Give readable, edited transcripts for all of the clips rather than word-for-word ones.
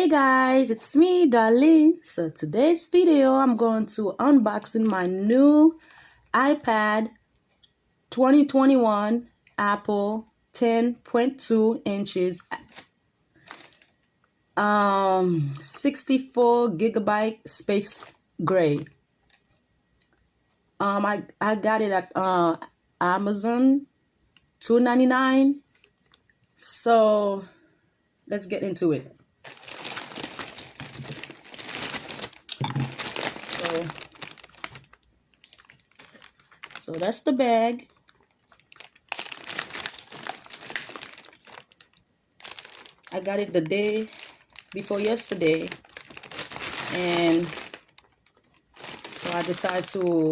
Hey guys, it's me, Darlene. So today's video, I'm going to unboxing my new iPad 2021 Apple 10.2 inches 64 gigabyte space gray. I got it at Amazon $2.99. So let's get into it. So that's the bag. I got it the day before yesterday, and so I decided to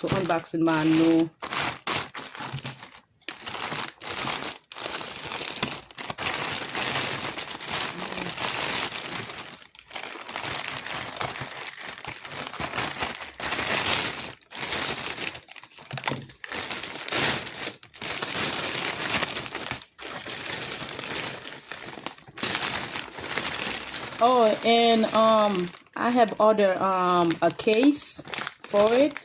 unbox my new and I have ordered a case for it,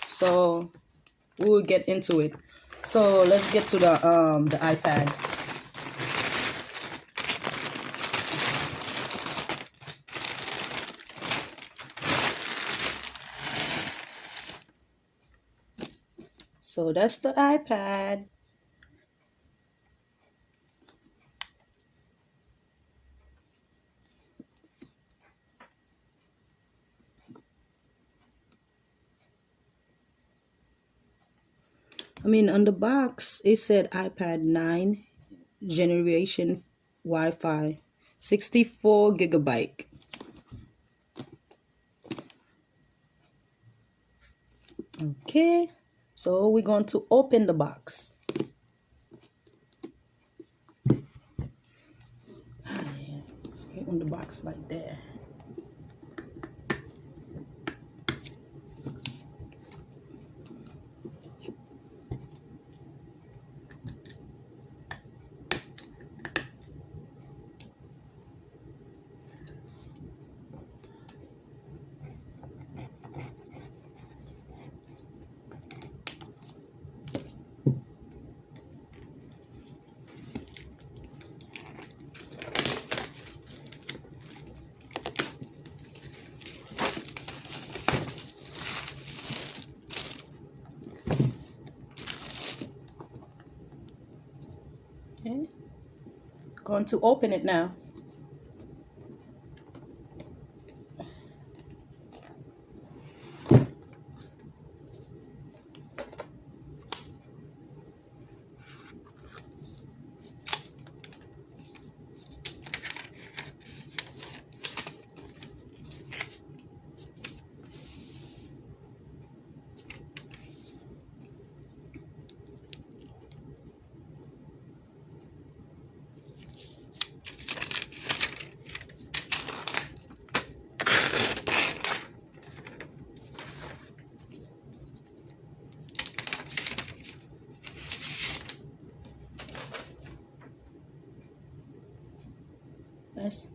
so we will get into it. So let's get to the iPad. So that's the iPad. On the box, it said iPad 9 generation Wi-Fi 64 gigabyte. Okay, so we're going to open the box. On the box like that. Okay, going to open it now.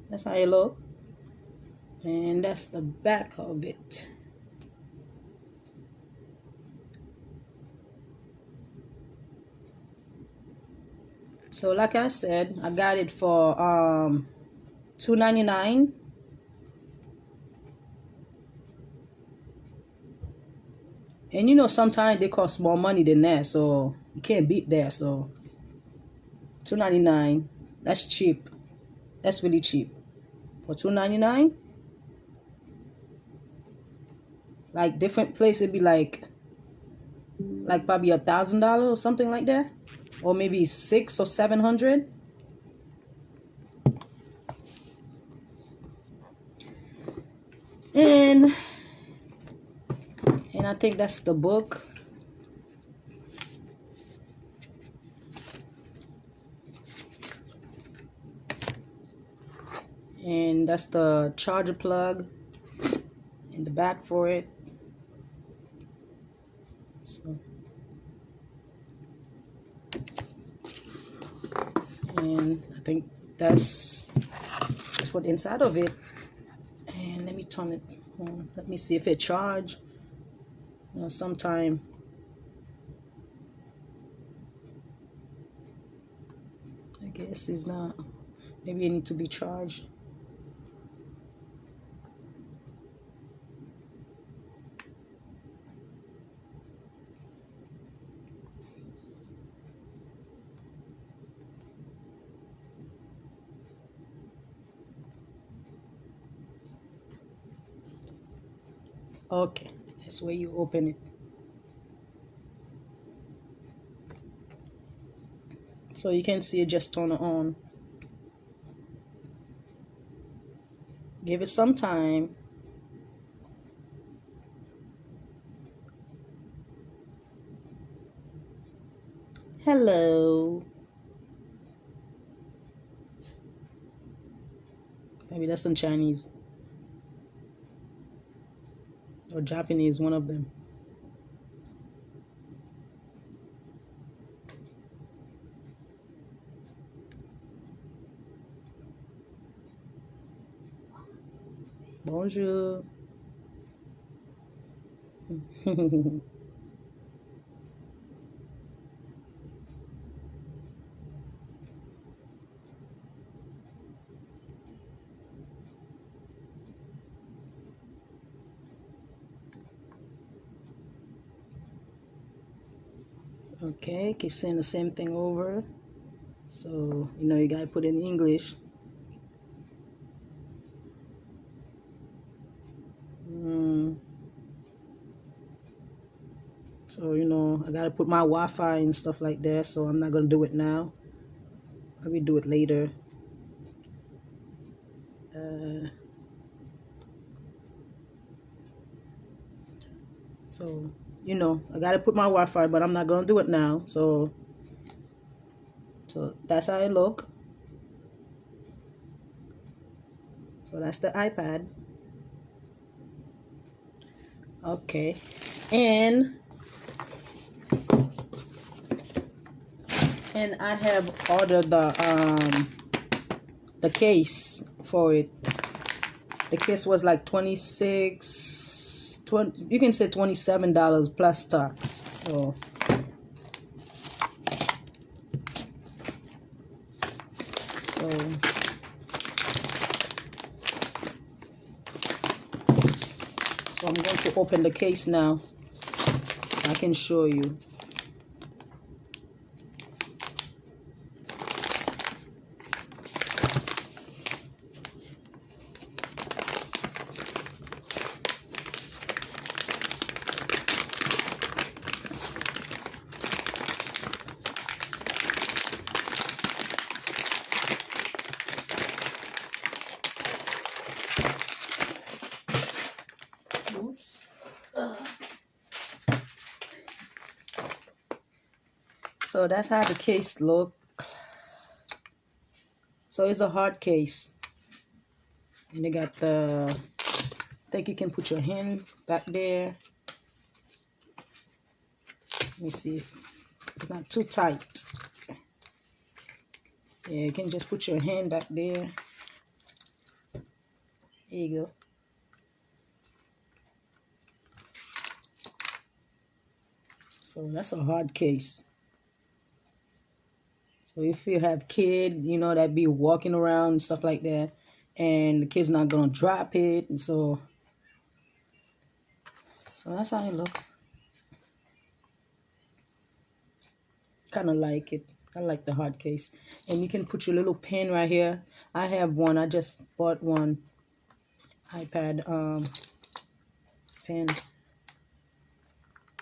That's how it look, and that's the back of it. So like I said, I got it for $2.99. And sometimes they cost more money than that, so you can't beat that. So $2.99, that's cheap. That's really cheap for $2.99. Like different place, it'd be like probably $1,000 or something like that, or maybe $600 or $700. And I think that's the book. And that's the charger plug in the back for it. So, and I think that's what inside of it. And let me turn it on. Let me see if it charge. Sometime I guess it's not. Maybe it needs to be charged. Okay, that's where you open it. So you can see it just turn on. Give it some time. Hello. Maybe that's in Chinese or Japanese, one of them. Bonjour. Okay, keep saying the same thing over. So, you gotta put it in English. So, I gotta put my Wi-Fi and stuff like that. So I'm not gonna do it now. Maybe do it later. So, I gotta put my Wi-Fi, but I'm not gonna do it now. So that's how it look. So that's the iPad. Okay, and I have ordered the case for it. The case was like you can say $27 plus tax. So I'm going to open the case now. I can show you. Oops. So that's how the case look. So it's a hard case, and they got I think you can put your hand back there. Let me see if it's not too tight. Yeah, you can just put your hand back there. There you go. So that's a hard case. So if you have kid, that be walking around and stuff like that, and the kid's not gonna drop it, and so that's how it look. Kind of like it. I like the hard case, and you can put your little pen right here. I have one. I just bought one iPad pen.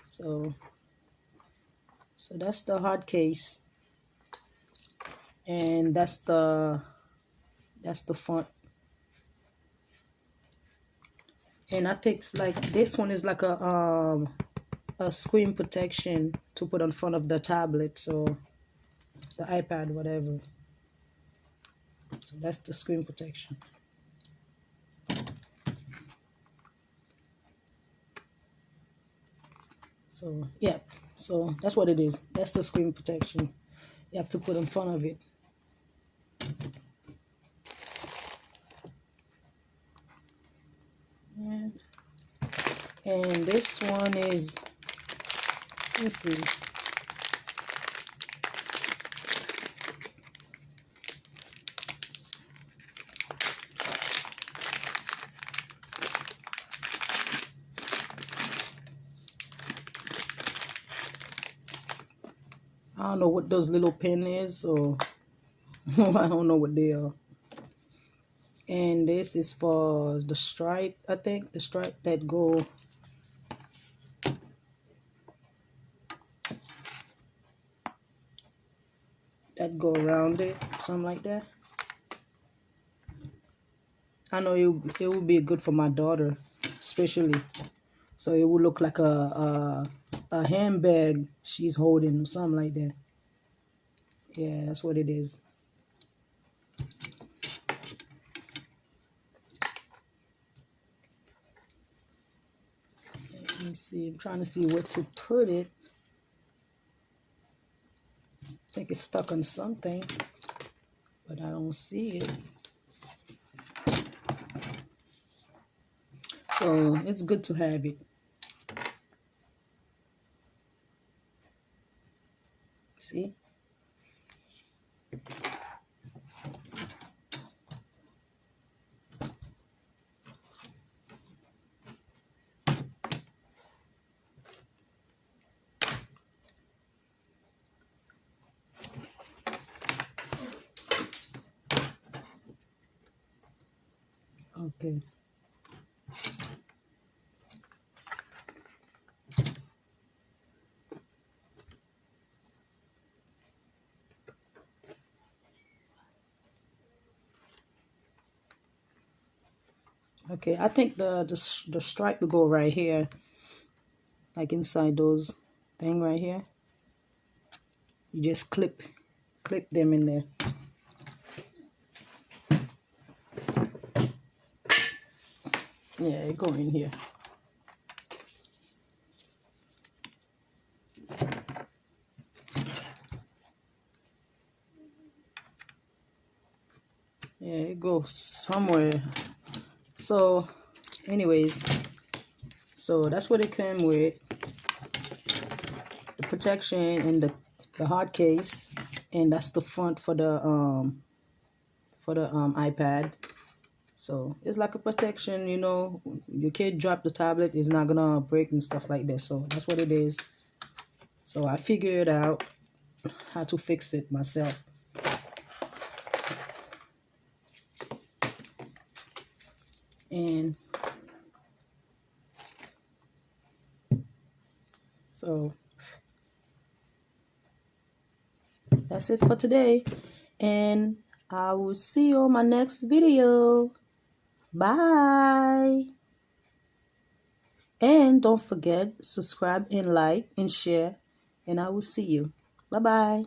So that's the hard case, and that's the front. And I think it's like this one is like a screen protection to put on front of the tablet, so the iPad, whatever. So that's the screen protection. So yeah, so that's what it is. That's the screen protection you have to put in front of it. And this one is, let's see. I don't know what those little pin is, or I don't know what they are. And this is for the stripe, I think, the stripe that go around it, something like that. I know it would be good for my daughter, especially. So it would look like a handbag she's holding or something like that. Yeah, that's what it is. Let me see. I'm trying to see where to put it. I think it's stuck on something, but I don't see it. So it's good to have it. See? Okay. Okay, I think the stripe will go right here, like inside those thing right here. You just clip them in there. Yeah, it go in here. Yeah, it goes somewhere. So, anyways, so that's what it came with. The protection and the hard case, and that's the front for the iPad. So it's like a protection, you know. Your kid drop the tablet, it's not gonna break and stuff like that. So that's what it is. So I figured out how to fix it myself. And so that's it for today. And I will see you on my next video. Bye. And don't forget, subscribe and like and share. And I will see you. Bye-bye.